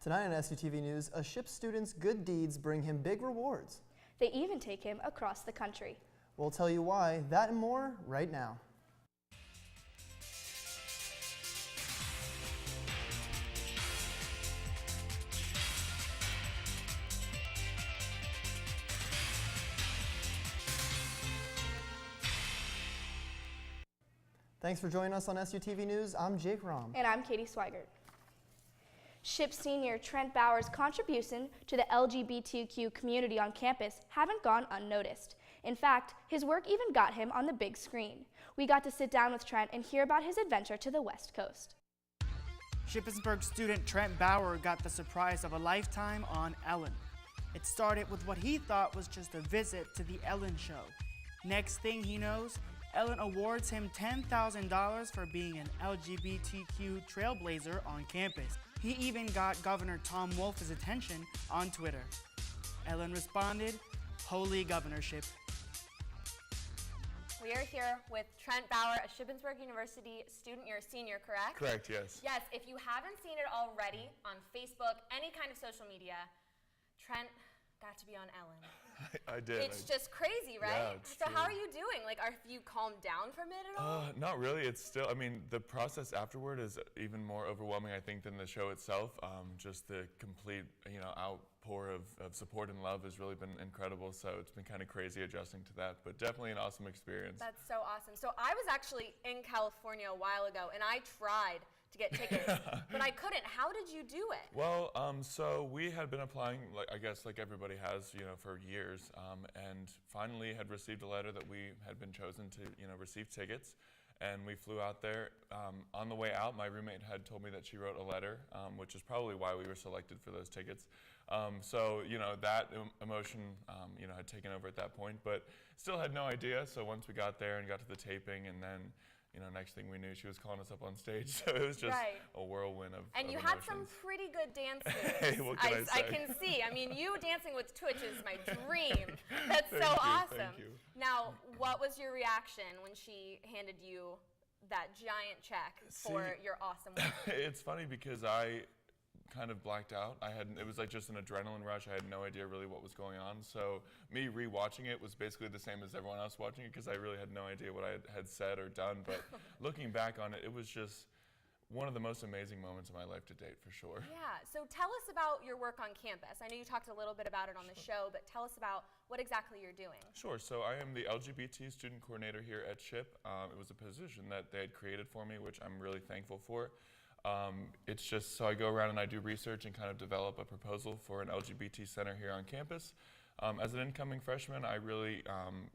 Tonight on SUTV News, a ship student's good deeds bring him big rewards. They even take him across the country. We'll tell you why, that and more right now. Thanks for joining us on SUTV News. I'm Jake Rom. And I'm Katie Swigert. SHIP senior Trent Bauer's contribution to the LGBTQ community on campus haven't gone unnoticed. In fact, his work even got him on the big screen. We got to sit down with Trent and hear about his adventure to the West Coast. Shippensburg student Trent Bauer got the surprise of a lifetime on Ellen. It started with what he thought was just a visit to the Ellen show. Next thing he knows, Ellen awards him $10,000 for being an LGBTQ trailblazer on campus. He even got Governor Tom Wolf's attention on Twitter. Ellen responded, "Holy governorship." We are here with Trent Bauer, a Shippensburg University student. You're a senior, correct? Correct, yes. Yes, if you haven't seen it already on Facebook, any kind of social media, Trent got to be on Ellen. I did. It's just crazy, right? Yeah, it's so true. how are you doing? Like, are you calmed down from it at all? Not really. It's still, I mean, the process afterward is even more overwhelming, I think, than the show itself. Just the complete, outpour of support and love has really been incredible. So it's been kind of crazy adjusting to that, but definitely an awesome experience. That's so awesome. So I was actually in California a while ago, and I tried to get tickets, but I couldn't. How did you do it? Well, so we had been applying, like everybody has, for years, and finally had received a letter that we had been chosen to, receive tickets, and we flew out there. On the way out, my roommate had told me that she wrote a letter, which is probably why we were selected for those tickets. So, that emotion, had taken over at that point, but still had no idea. So once we got there and got to the taping, and then next thing we knew, she was calling us up on stage. So it was just a whirlwind of And you emotions. had some pretty good dance moves. Hey, what can I say? I can see. I mean, you dancing with Twitch is my dream. That's so Thank you, awesome. thank you. Now, what was your reaction when she handed you that giant check for your awesome work? It's funny because I kind of blacked out. It was like just an adrenaline rush. I had no idea really what was going on. So me rewatching it was basically the same as everyone else watching it because I really had no idea what I had said or done. But looking back on it, it was just one of the most amazing moments of my life to date, for sure. Yeah, so tell us about your work on campus. I know you talked a little bit about it on the show, but tell us about what exactly you're doing. Sure, so I am the LGBT student coordinator here at SHIP. It was a position that they had created for me, which I'm really thankful for. It's just, so I go around and I do research and kind of develop a proposal for an LGBT center here on campus. As an incoming freshman, I really,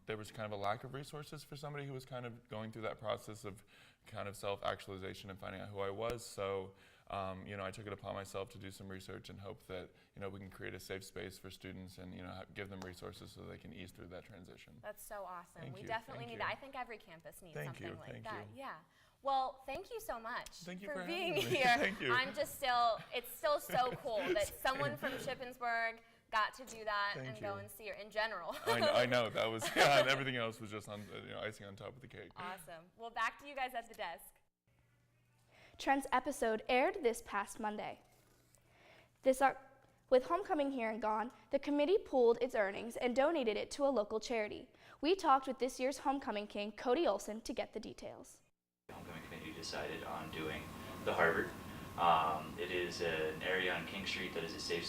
there was kind of a lack of resources for somebody who was kind of going through that process of kind of self-actualization and finding out who I was. So, I took it upon myself to do some research and hope that, we can create a safe space for students and, give them resources so they can ease through that transition. That's so awesome. Thank we you, definitely thank need you. that. I think every campus needs something like thank that. you. Yeah. Well, thank you so much Thank you for for being having me. here. Thank you. It's still so cool that someone from Shippensburg got to do that Thank and go you. and see her in general. I know, that was, and everything else was just on, icing on top of the cake. Awesome. Well, back to you guys at the desk. Trent's episode aired this past Monday. With homecoming here and gone, the committee pooled its earnings and donated it to a local charity. We talked with this year's homecoming king, Cody Olson, to get the details. The homecoming committee decided on doing the Harbor. It is an area on King Street that is a safe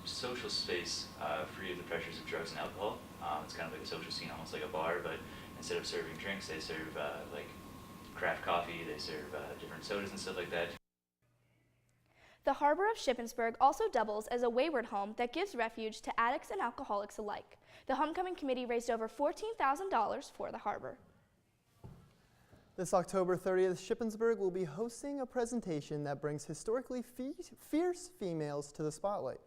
social space free of the pressures of drugs and alcohol. It's kind of like a social scene, almost like a bar, but instead of serving drinks, they serve like craft coffee, they serve different sodas and stuff like that. The Harbor of Shippensburg also doubles as a wayward home that gives refuge to addicts and alcoholics alike. The homecoming committee raised over $14,000 for the Harbor. This October 30th, Shippensburg will be hosting a presentation that brings historically fierce females to the spotlight.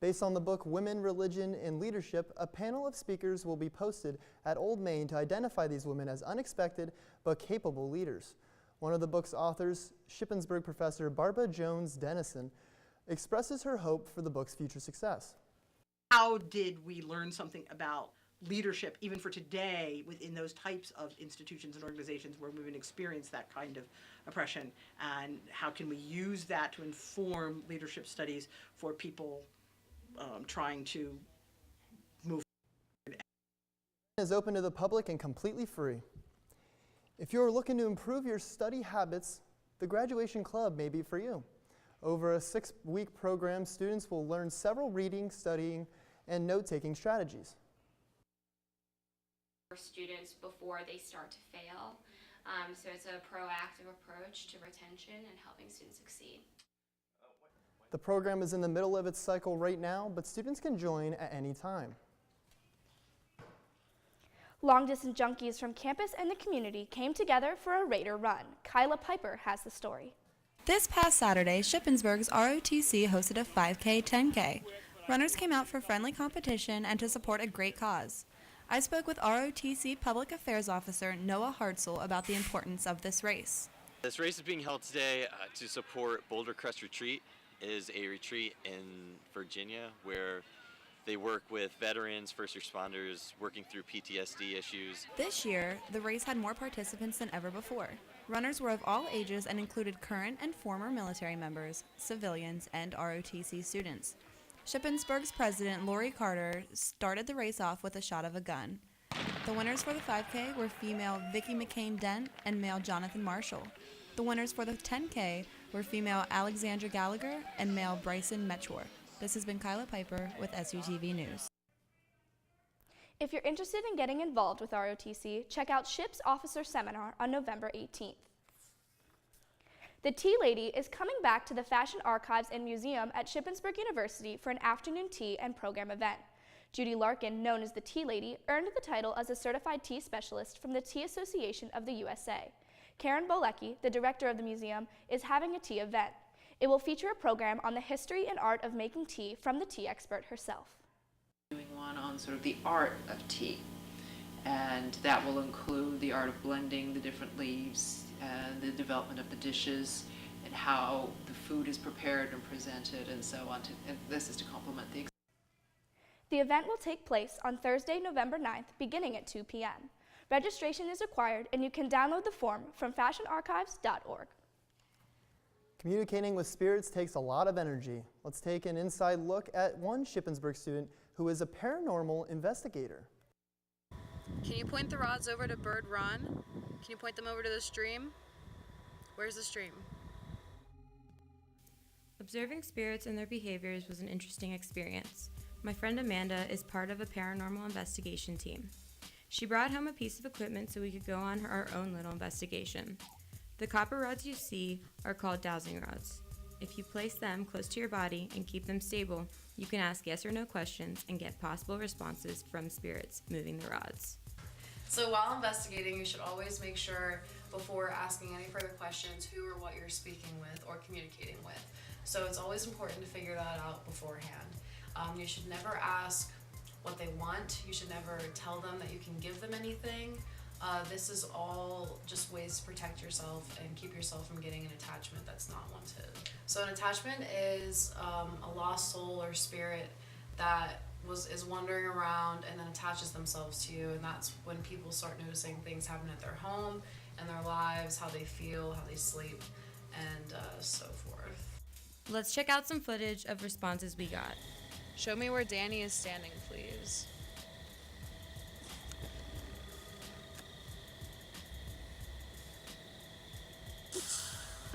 Based on the book Women, Religion, and Leadership, a panel of speakers will be posted at Old Main to identify these women as unexpected but capable leaders. One of the book's authors, Shippensburg professor Barbara Jones Dennison, expresses her hope for the book's future success. How did we learn something about leadership, even for today, within those types of institutions and organizations where women experience that kind of oppression, and how can we use that to inform leadership studies for people trying to move forward. Is open to the public and completely free. If you're looking to improve your study habits, the Graduation Club may be for you. Over a 6-week program, students will learn several reading, studying, and note-taking strategies. For students before they start to fail. So it's a proactive approach to retention and helping students succeed. The program is in the middle of its cycle right now, but students can join at any time. Long-distance junkies from campus and the community came together for a Raider run. Kyla Piper has the story. This past Saturday, Shippensburg's ROTC hosted a 5K, 10K. Runners came out for friendly competition and to support a great cause. I spoke with ROTC Public Affairs Officer Noah Hartzell about the importance of this race. This race is being held today to support Boulder Crest Retreat. It is a retreat in Virginia where they work with veterans, first responders, working through PTSD issues. This year, the race had more participants than ever before. Runners were of all ages and included current and former military members, civilians, and ROTC students. Shippensburg's president, Lori Carter, started the race off with a shot of a gun. The winners for the 5K were female Vicki McCain Dent and male Jonathan Marshall. The winners for the 10K were female Alexandra Gallagher and male Bryson Metchor. This has been Kyla Piper with SUTV News. If you're interested in getting involved with ROTC, check out SHIP's Officer Seminar on November 18th. The Tea Lady is coming back to the Fashion Archives and Museum at Shippensburg University for an afternoon tea and program event. Judy Larkin, known as the Tea Lady, earned the title as a certified tea specialist from the Tea Association of the USA. Karen Bolecki, the director of the museum, is having a tea event. It will feature a program on the history and art of making tea from the tea expert herself. Doing one on sort of the art of tea, and that will include the art of blending the different leaves and the development of the dishes and how the food is prepared and presented and so on. And this is to complement the. The event will take place on Thursday, November 9th, beginning at 2 p.m. Registration is required, and you can download the form from fashionarchives.org. Communicating with spirits takes a lot of energy. Let's take an inside look at one Shippensburg student who is a paranormal investigator. Can you point the rods over to Bird Run? Can you point them over to the stream? Where's the stream? Observing spirits and their behaviors was an interesting experience. My friend Amanda is part of a paranormal investigation team. She brought home a piece of equipment so we could go on our own little investigation. The copper rods you see are called dowsing rods. If you place them close to your body and keep them stable, you can ask yes or no questions and get possible responses from spirits moving the rods. So while investigating, you should always make sure before asking any further questions who or what you're speaking with or communicating with. So it's always important to figure that out beforehand. You should never ask what they want. You should never tell them that you can give them anything. This is all just ways to protect yourself and keep yourself from getting an attachment that's not wanted. So an attachment is a lost soul or spirit that is wandering around and then attaches themselves to you, and that's when people start noticing things happen at their home and their lives, how they feel, how they sleep, and so forth. Let's check out some footage of responses we got. Show me where Danny is standing, please.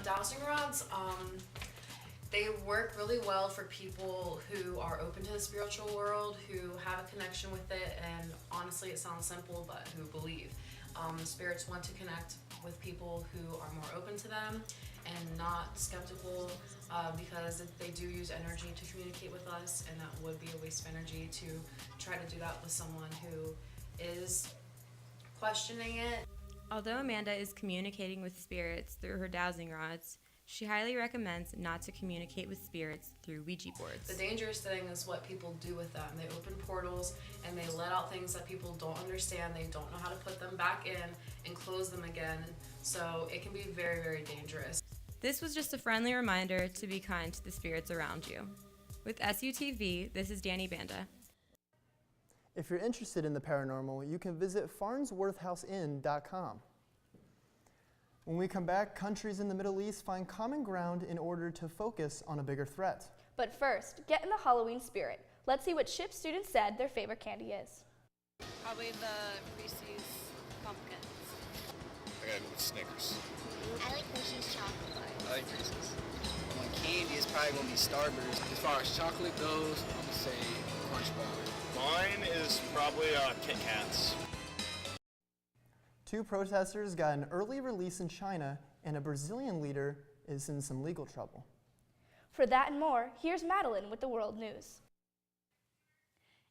Dowsing rods, they work really well for people who are open to the spiritual world, who have a connection with it, and honestly it sounds simple, but who believe. Spirits want to connect with people who are more open to them and not skeptical, because they do use energy to communicate with us, and that would be a waste of energy to try to do that with someone who is questioning it. Although Amanda is communicating with spirits through her dowsing rods, she highly recommends not to communicate with spirits through Ouija boards. The dangerous thing is what people do with them. They open portals and they let out things that people don't understand. They don't know how to put them back in and close them again. So it can be very, very dangerous. This was just a friendly reminder to be kind to the spirits around you. With SUTV, this is Danny Banda. If you're interested in the paranormal, you can visit farnsworthhouseinn.com. When we come back, countries in the Middle East find common ground in order to focus on a bigger threat. But first, get in the Halloween spirit. Let's see what SHIP students said their favorite candy is. Probably the Reese's pumpkins. I gotta go with Snickers. I like Reese's chocolate bars. I like Reese's. My candy is probably gonna be Starburst. As far as chocolate goes, I'm gonna say Crunch Bar. Mine is probably Kit Kats. 2 protesters got an early release in China, and a Brazilian leader is in some legal trouble. For that and more, here's Madeline with the World News.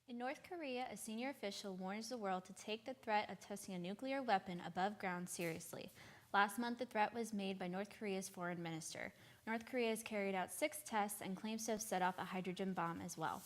In North Korea, a senior official warns the world to take the threat of testing a nuclear weapon above ground seriously. Last month, the threat was made by North Korea's foreign minister. North Korea has carried out 6 tests and claims to have set off a hydrogen bomb as well.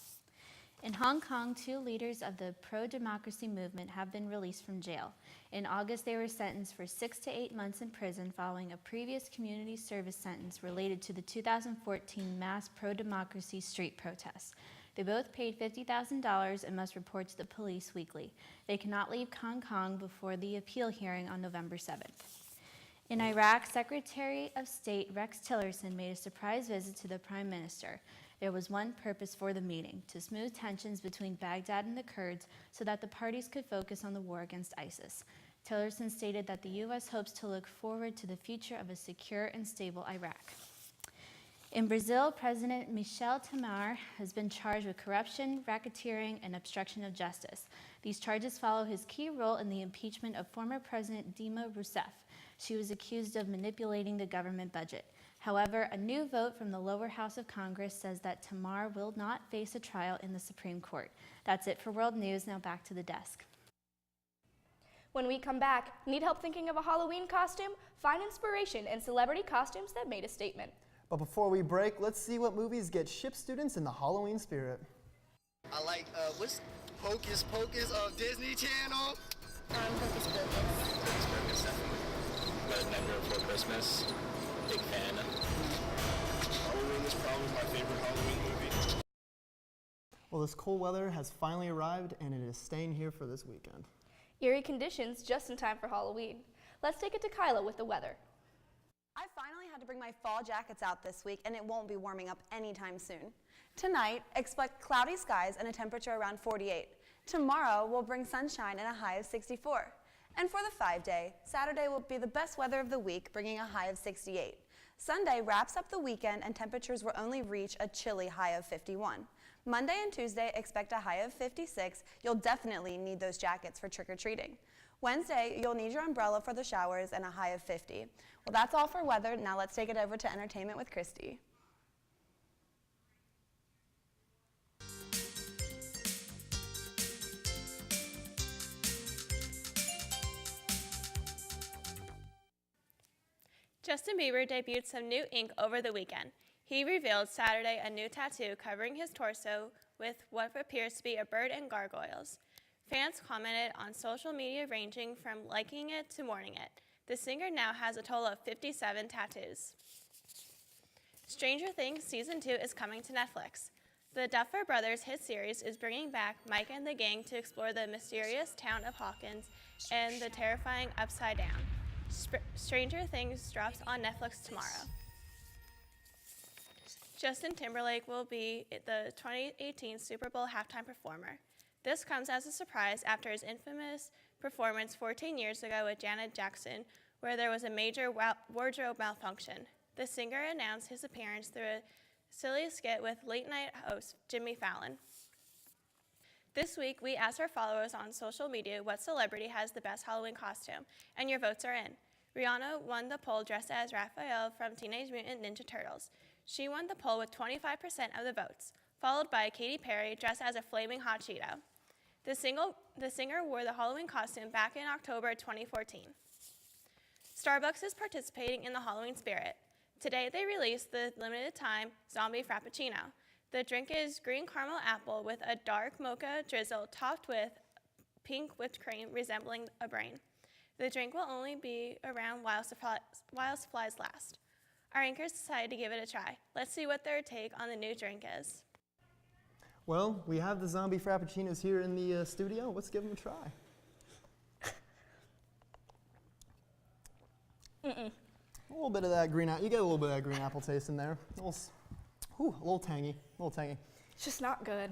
In Hong Kong, 2 leaders of the pro-democracy movement have been released from jail. In August, they were sentenced for 6 to 8 months in prison following a previous community service sentence related to the 2014 mass pro-democracy street protests. They both paid $50,000 and must report to the police weekly. They cannot leave Hong Kong before the appeal hearing on November 7th. In Iraq, Secretary of State Rex Tillerson made a surprise visit to the Prime Minister. There was one purpose for the meeting: to smooth tensions between Baghdad and the Kurds so that the parties could focus on the war against ISIS. Tillerson stated that the U.S. hopes to look forward to the future of a secure and stable Iraq. In Brazil, President Michel Temer has been charged with corruption, racketeering, and obstruction of justice. These charges follow his key role in the impeachment of former President Dilma Rousseff. She was accused of manipulating the government budget. However, a new vote from the lower house of Congress says that Temer will not face a trial in the Supreme Court. That's it for World News. Now back to the desk. When we come back, need help thinking of a Halloween costume? Find inspiration in celebrity costumes that made a statement. But before we break, let's see what movies get SHIP students in the Halloween spirit. I like, what's Hocus Pocus of Disney Channel? Hocus Pocus. Hocus Pocus, definitely. But Nightmare Before Christmas, big fan. Halloween is probably my favorite Halloween movie. Well, this cold weather has finally arrived, and it is staying here for this weekend. Eerie conditions just in time for Halloween. Let's take it to Kyla with the weather. I finally had to bring my fall jackets out this week, and it won't be warming up anytime soon. Tonight, expect cloudy skies and a temperature around 48. Tomorrow, we'll bring sunshine and a high of 64. And for the 5-day, Saturday will be the best weather of the week, bringing a high of 68. Sunday wraps up the weekend, and temperatures will only reach a chilly high of 51. Monday and Tuesday, expect a high of 56. You'll definitely need those jackets for trick-or-treating. Wednesday, you'll need your umbrella for the showers and a high of 50. Well, that's all for weather. Now let's take it over to entertainment with Christy. Justin Bieber debuted some new ink over the weekend. He revealed Saturday a new tattoo covering his torso with what appears to be a bird and gargoyles. Fans commented on social media ranging from liking it to mourning it. The singer now has a total of 57 tattoos. Stranger Things Season 2 is coming to Netflix. The Duffer Brothers hit series is bringing back Mike and the gang to explore the mysterious town of Hawkins and the terrifying Upside Down. Stranger Things drops on Netflix tomorrow. Justin Timberlake will be the 2018 Super Bowl halftime performer. This comes as a surprise after his infamous performance 14 years ago with Janet Jackson, where there was a major wardrobe malfunction. The singer announced his appearance through a silly skit with late-night host Jimmy Fallon. This week, we asked our followers on social media what celebrity has the best Halloween costume, and your votes are in. Rihanna won the poll dressed as Raphael from Teenage Mutant Ninja Turtles. She won the poll with 25% of the votes, followed by Katy Perry dressed as a flaming hot Cheeto. The singer wore the Halloween costume back in October 2014. Starbucks is participating in the Halloween spirit. Today, they released the limited-time Zombie Frappuccino. The drink is green caramel apple with a dark mocha drizzle topped with pink whipped cream resembling a brain. The drink will only be around while supplies last. Our anchors decided to give it a try. Let's see what their take on the new drink is. Well, we have the zombie frappuccinos here in the studio. Let's give them a try. A little bit of that green apple. You get a little bit of that green apple taste in there. A little tangy. It's just not good.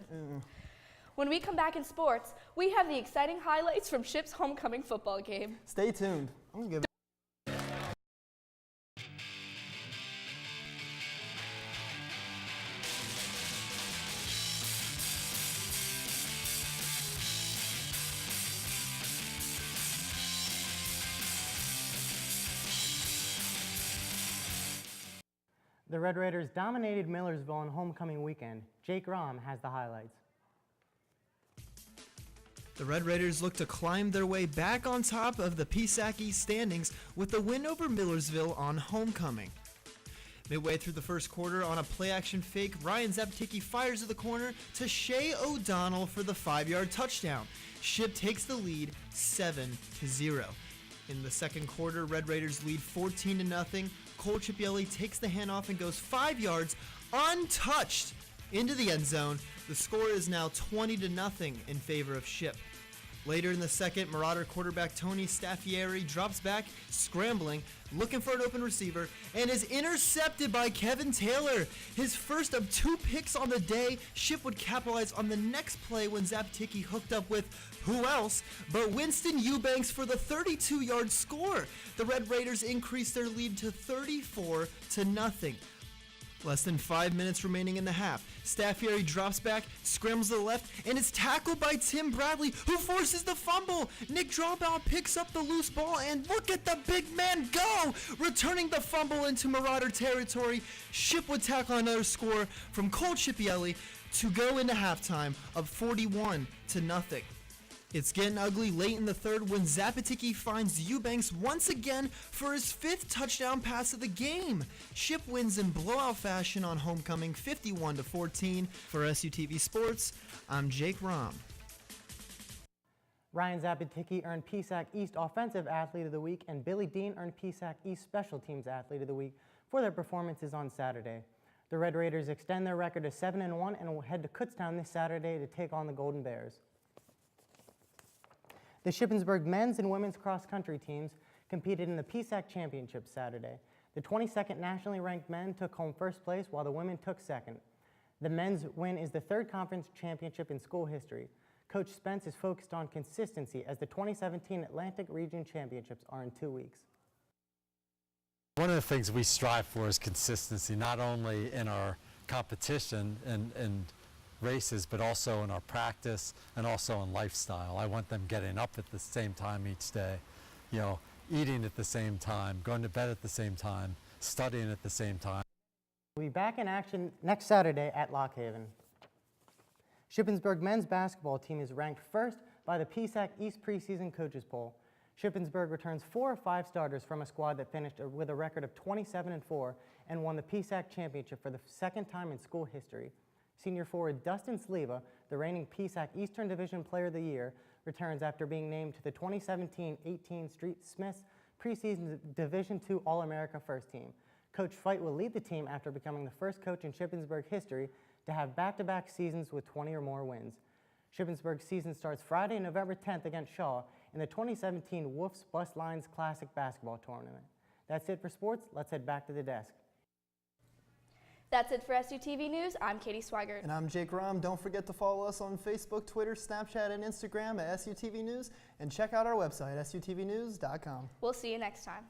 When we come back in sports, we have the exciting highlights from Ship's homecoming football game. Stay tuned. I'm gonna give The Red Raiders dominated Millersville on homecoming weekend. Jake Rahm has the highlights. The Red Raiders look to climb their way back on top of the PSAC East standings with the win over Millersville on homecoming. Midway through the first quarter, on a play-action fake, Ryan Zapatiki fires to the corner to Shea O'Donnell for the 5-yard touchdown. Ship takes the lead 7-0. In the second quarter, Red Raiders lead 14-0. Cole Chipielli takes the handoff and goes 5 yards untouched into the end zone. The score is now 20-0 in favor of Ship. Later in the second, Marauder quarterback Tony Staffieri drops back, scrambling, looking for an open receiver, and is intercepted by Kevin Taylor. His first of 2 picks on the day. Ship would capitalize on the next play when Zapatiki hooked up with who else but Winston Eubanks for the 32-yard score. The Red Raiders increased their lead to 34-0. Less than 5 minutes remaining in the half. Staffieri drops back, scrambles to the left, and is tackled by Tim Bradley, who forces the fumble. Nick Drawbaugh picks up the loose ball, and look at the big man go! Returning the fumble into Marauder territory, Ship would tackle another score from Cole Chipielli to go into halftime of 41-0. It's getting ugly late in the third when Zapatiki finds Eubanks once again for his 5th touchdown pass of the game. Ship wins in blowout fashion on homecoming 51-14. For SUTV Sports, I'm Jake Rahm. Ryan Zapatiki earned PSAC East Offensive Athlete of the Week, and Billy Dean earned PSAC East Special Teams Athlete of the Week for their performances on Saturday. The Red Raiders extend their record to 7-1 and will head to Kutztown this Saturday to take on the Golden Bears. The Shippensburg men's and women's cross-country teams competed in the PSAC Championship Saturday. The 22nd nationally ranked men took home first place, while the women took second. The men's win is the 3rd conference championship in school history. Coach Spence is focused on consistency as the 2017 Atlantic Region Championships are in 2 weeks. One of the things we strive for is consistency, not only in our competition and races, but also in our practice and also in lifestyle. I want them getting up at the same time each day, eating at the same time, going to bed at the same time, studying at the same time. We'll be back in action next Saturday at Lock Haven. Shippensburg men's basketball team is ranked 1st by the PSAC East preseason coaches poll. Shippensburg returns 4 of 5 starters from a squad that finished with a record of 27-4 and won the PSAC championship for the 2nd time in school history. Senior forward Dustin Sleva, the reigning PSAC Eastern Division Player of the Year, returns after being named to the 2017-18 Street Smiths preseason Division II All-America First Team. Coach Fight will lead the team after becoming the first coach in Shippensburg history to have back-to-back seasons with 20 or more wins. Shippensburg's season starts Friday, November 10th against Shaw in the 2017 Wolf's Bus Lines Classic Basketball Tournament. That's it for sports. Let's head back to the desk. That's it for SUTV News. I'm Katie Swigert. And I'm Jake Rahm. Don't forget to follow us on Facebook, Twitter, Snapchat, and Instagram at SUTV News, and check out our website, SUTVnews.com. We'll see you next time.